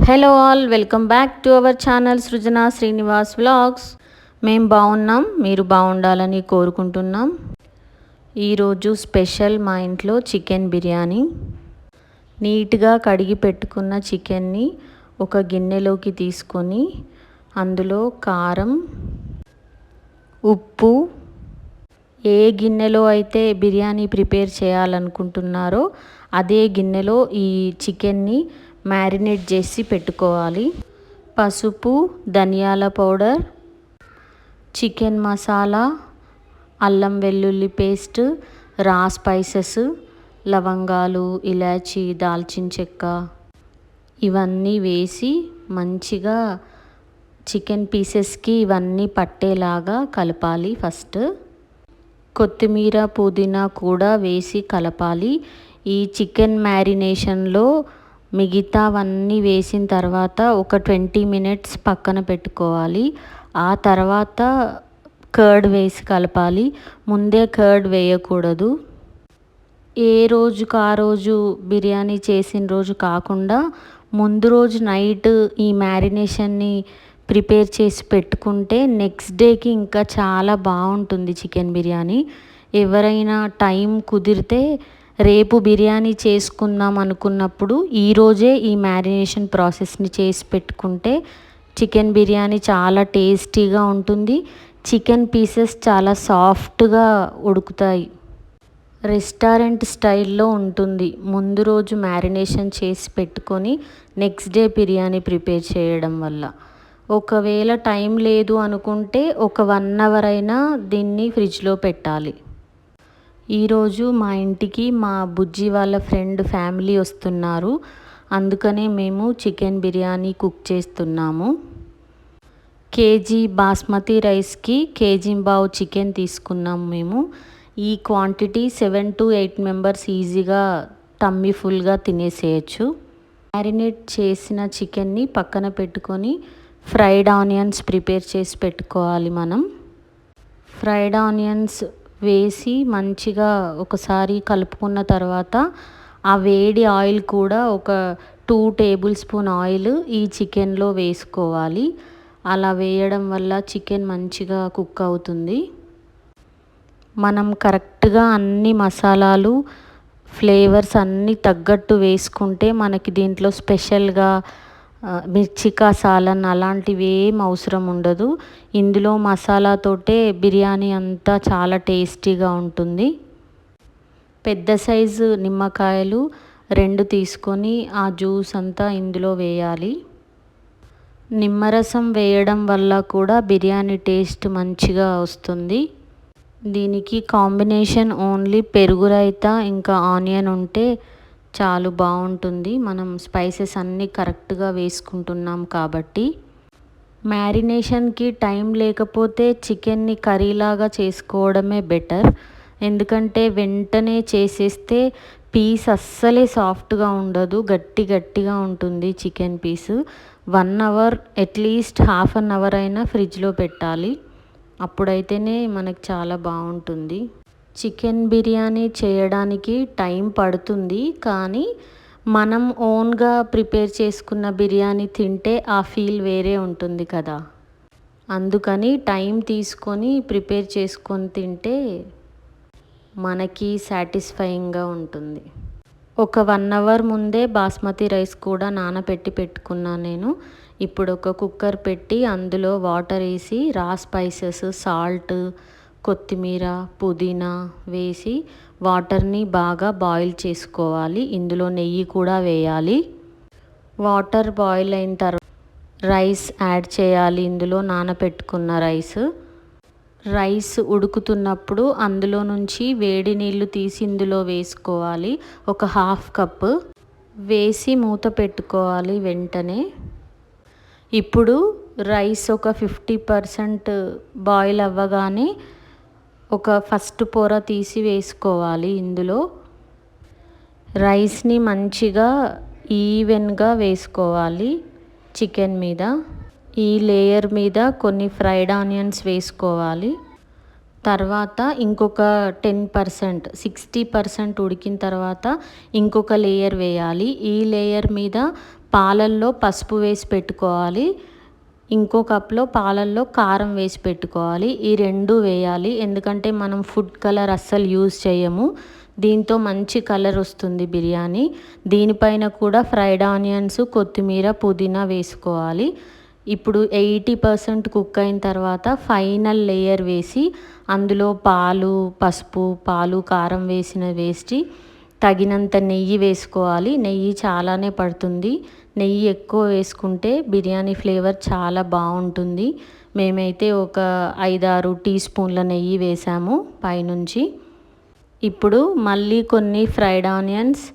Hello all, welcome back to our channel Srujana Srinivas vlogs. మేము బాగున్నాం, మీరు బాగుండాలని కోరుకుంటున్నాం. ఈరోజు స్పెషల్ మా ఇంట్లో చికెన్ బిర్యానీ. నీట్గా కడిగి పెట్టుకున్న చికెన్ని ఒక గిన్నెలోకి తీసుకొని అందులో కారం, ఉప్పు, ఏ గిన్నెలో అయితే బిర్యానీ ప్రిపేర్ చేయాలనుకుంటున్నారో అదే గిన్నెలో ఈ చికెన్ని మ్యారినేట్ చేసి పెట్టుకోవాలి. పసుపు, ధనియాల పౌడర్, చికెన్ మసాలా, అల్లం వెల్లుల్లి పేస్ట్, రా స్పైసెస్, లవంగాలు, ఇలాచీ, దాల్చిన చెక్క ఇవన్నీ వేసి మంచిగా చికెన్ పీసెస్కి ఇవన్నీ పట్టేలాగా కలపాలి. ఫస్ట్ కొత్తిమీర, పుదీనా కూడా వేసి కలపాలి. ఈ చికెన్ మ్యారినేషన్లో మిగతావన్నీ వేసిన తర్వాత ఒక 20 minutes పక్కన పెట్టుకోవాలి. ఆ తర్వాత కర్డ్ వేసి కలపాలి. ముందే కర్డ్ వేయకూడదు. ఏ రోజుకు ఆ రోజు బిర్యానీ చేసిన రోజు కాకుండా ముందు రోజు నైట్ ఈ మ్యారినేషన్ని ప్రిపేర్ చేసి పెట్టుకుంటే నెక్స్ట్ డేకి ఇంకా చాలా బాగుంటుంది చికెన్ బిర్యానీ. ఎవరైనా టైం కుదిరితే రేపు బిర్యానీ చేసుకుందాం అనుకున్నప్పుడు ఈరోజే ఈ మ్యారినేషన్ ప్రాసెస్ని చేసి పెట్టుకుంటే చికెన్ బిర్యానీ చాలా టేస్టీగా ఉంటుంది. చికెన్ పీసెస్ చాలా సాఫ్ట్గా ఉడుకుతాయి. రెస్టారెంట్ స్టైల్లో ఉంటుంది. ముందు రోజు మ్యారినేషన్ చేసి పెట్టుకొని నెక్స్ట్ డే బిర్యానీ ప్రిపేర్ చేయడం వల్ల. ఒకవేళ టైం లేదు అనుకుంటే ఒక 1 hour అయినా దీన్ని ఫ్రిడ్జ్లో పెట్టాలి. ఈరోజు మా ఇంటికి మా బుజ్జి వాళ్ళ ఫ్రెండ్ ఫ్యామిలీ వస్తున్నారు. అందుకనే మేము చికెన్ బిర్యానీ కుక్ చేస్తున్నాము. కేజీ బాస్మతి రైస్కి కేజీంబావు చికెన్ తీసుకున్నాము మేము. ఈ క్వాంటిటీ 7 to 8 members ఈజీగా టమ్మీ ఫుల్గా తినేసేయచ్చు. మ్యారినేట్ చేసిన చికెన్ని పక్కన పెట్టుకొని ఫ్రైడ్ ఆనియన్స్ ప్రిపేర్ చేసి పెట్టుకోవాలి. మనం ఫ్రైడ్ ఆనియన్స్ వేసి మంచిగా ఒకసారి కలుపుకున్న తర్వాత ఆ వేడి ఆయిల్ కూడా ఒక 2 tablespoon ఆయిల్ ఈ చికెన్లో వేసుకోవాలి. అలా వేయడం వల్ల చికెన్ మంచిగా కుక్ అవుతుంది. మనం కరెక్ట్గా అన్ని మసాలాలు, ఫ్లేవర్స్ అన్నీ తగ్గట్టు వేసుకుంటే మనకి దీంట్లో స్పెషల్గా మిర్చికా సాలన్ అలాంటివి ఏం అవసరం ఉండదు. ఇందులో మసాలాతోటే బిర్యానీ అంతా చాలా టేస్టీగా ఉంటుంది. పెద్ద సైజు నిమ్మకాయలు 2 తీసుకొని ఆ జ్యూస్ అంతా ఇందులో వేయాలి. నిమ్మరసం వేయడం వల్ల కూడా బిర్యానీ టేస్ట్ మంచిగా వస్తుంది. దీనికి కాంబినేషన్ ఓన్లీ పెరుగు రైతా ఇంకా ఆనియన్ ఉంటే చాలా బాగుంటుంది. మనం స్పైసెస్ అన్నీ కరెక్ట్గా వేసుకుంటున్నాం కాబట్టి. మ్యారినేషన్కి టైం లేకపోతే చికెన్ని కర్రీలాగా చేసుకోవడమే బెటర్. ఎందుకంటే వెంటనే చేసేస్తే పీస్ అస్సలే సాఫ్ట్గా ఉండదు, గట్టిగా ఉంటుంది chicken piece. 1 hour at least ½ an hour అయినా ఫ్రిడ్జ్లో పెట్టాలి. అప్పుడైతేనే మనకు చాలా బాగుంటుంది. చికెన్ బిర్యానీ చేయడానికి టైం పడుతుంది, కానీ మనం ఓన్గా ప్రిపేర్ చేసుకున్న బిర్యానీ తింటే ఆ ఫీల్ వేరే ఉంటుంది కదా. అందుకని టైం తీసుకొని ప్రిపేర్ చేసుకొని తింటే మనకి సాటిస్ఫైయింగ్గా ఉంటుంది. ఒక 1 hour ముందే బాస్మతి రైస్ కూడా నానబెట్టి పెట్టుకున్నాను నేను. ఇప్పుడు ఒక కుక్కర్ పెట్టి అందులో వాటర్ వేసి రా స్పైసెస్, సాల్ట్, కొత్తిమీర, పుదీనా వేసి వాటర్ని బాగా బాయిల్ చేసుకోవాలి. ఇందులో నెయ్యి కూడా వేయాలి. వాటర్ బాయిల్ అయిన తర్వాత రైస్ యాడ్ చేయాలి. ఇందులో నానబెట్టుకున్న రైస్ ఉడుకుతున్నప్పుడు అందులో నుంచి వేడి నీళ్ళు తీసి ఇందులో వేసుకోవాలి. ఒక ½ cup వేసి మూత పెట్టుకోవాలి వెంటనే. ఇప్పుడు రైస్ ఒక 50% బాయిల్ అవ్వగానే ఒక ఫస్ట్ పొర తీసి వేసుకోవాలి. ఇందులో రైస్ని మంచిగా ఈవెన్గా వేసుకోవాలి చికెన్ మీద. ఈ లేయర్ మీద కొన్ని ఫ్రైడ్ ఆనియన్స్ వేసుకోవాలి. తర్వాత ఇంకొక 10%, 60% ఉడికిన తర్వాత ఇంకొక లేయర్ వేయాలి. ఈ లేయర్ మీద పాలల్లో పసుపు వేసి పెట్టుకోవాలి, ఇంకో కప్లో పాలల్లో కారం వేసి పెట్టుకోవాలి. ఈ రెండు వేయాలి, ఎందుకంటే మనం ఫుడ్ కలర్ అస్సలు యూజ్ చేయము. దీంతో మంచి కలర్ వస్తుంది బిర్యానీ. దీనిపైన కూడా ఫ్రైడ్ ఆనియన్స్, కొత్తిమీర, పుదీనా వేసుకోవాలి. ఇప్పుడు 80% కుక్ అయిన తర్వాత ఫైనల్ లేయర్ వేసి అందులో పాలు, పసుపు, పాలు, కారం వేసి తగినంత నెయ్యి వేసుకోవాలి. నెయ్యి చాలానే పడుతుంది. నెయ్యి ఎక్కువ వేసుకుంటే బిర్యానీ ఫ్లేవర్ చాలా బాగుంటుంది. మేమైతే ఒక 5-6 టీ స్పూన్ల నెయ్యి వేసాము పైనుంచి. ఇప్పుడు మళ్ళీ కొన్ని ఫ్రైడ్ ఆనియన్స్,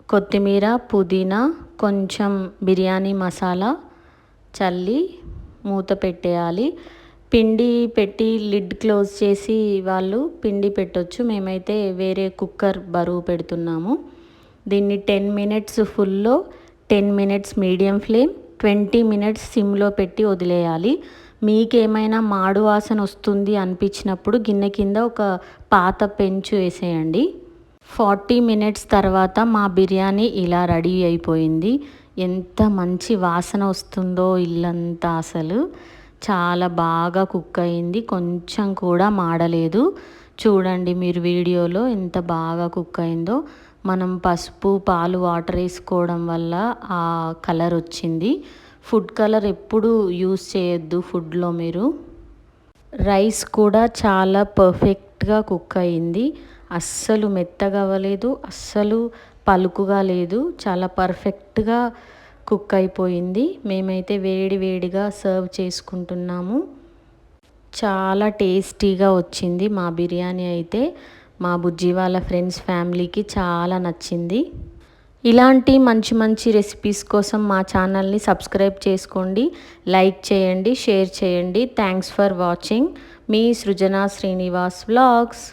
కొత్తిమీర, పుదీనా, కొంచెం బిర్యానీ మసాలా చల్లి మూత పెట్టేయాలి. పిండి పెట్టి లిడ్ క్లోజ్ చేసి వాళ్ళు పిండి పెట్టొచ్చు. మేమైతే వేరే కుక్కర్ బరువు పెడుతున్నాము. దీన్ని 10 మినిట్స్ ఫుల్లో, 10 మినిట్స్ మీడియం ఫ్లేమ్, 20 మినిట్స్ సిమ్లో పెట్టి వదిలేయాలి. మీకేమైనా మాడు వాసన వస్తుంది అనిపించినప్పుడు గిన్నె కింద ఒక పాత పెంచు వేసేయండి. 40 మినిట్స్ తర్వాత మా బిర్యానీ ఇలా రెడీ అయిపోయింది. ఎంత మంచి వాసన వస్తుందో ఇల్లంతా, అసలు చాలా బాగా కుక్ అయింది, కొంచెం కూడా మాడలేదు. చూడండి మీరు వీడియోలో ఎంత బాగా కుక్ అయిందో. మనం పసుపు, పాలు, వాటర్ వేసుకోవడం వల్ల ఆ కలర్ వచ్చింది. ఫుడ్ కలర్ ఎప్పుడు యూస్ చేయొద్దు ఫుడ్లో మీరు. రైస్ కూడా చాలా పర్ఫెక్ట్గా కుక్ అయింది. అస్సలు మెత్తగా అవ్వలేదు, అస్సలు పలుకుగా లేదు, చాలా పర్ఫెక్ట్గా కుక్ అయిపోయింది. మేమైతే వేడిగా సర్వ్ చేసుకుంటున్నాము. చాలా టేస్టీగా వచ్చింది మా బిర్యానీ అయితే. మా బుజ్జి వాళ్ళ ఫ్రెండ్స్, ఫ్యామిలీకి చాలా నచ్చింది. ఇలాంటి మంచి రెసిపీస్ కోసం మా ఛానల్ని సబ్స్క్రైబ్ చేసుకోండి, లైక్ చేయండి, షేర్ చేయండి. Thanks for watching. మీ సృజన శ్రీనివాస్ వ్లాగ్స్.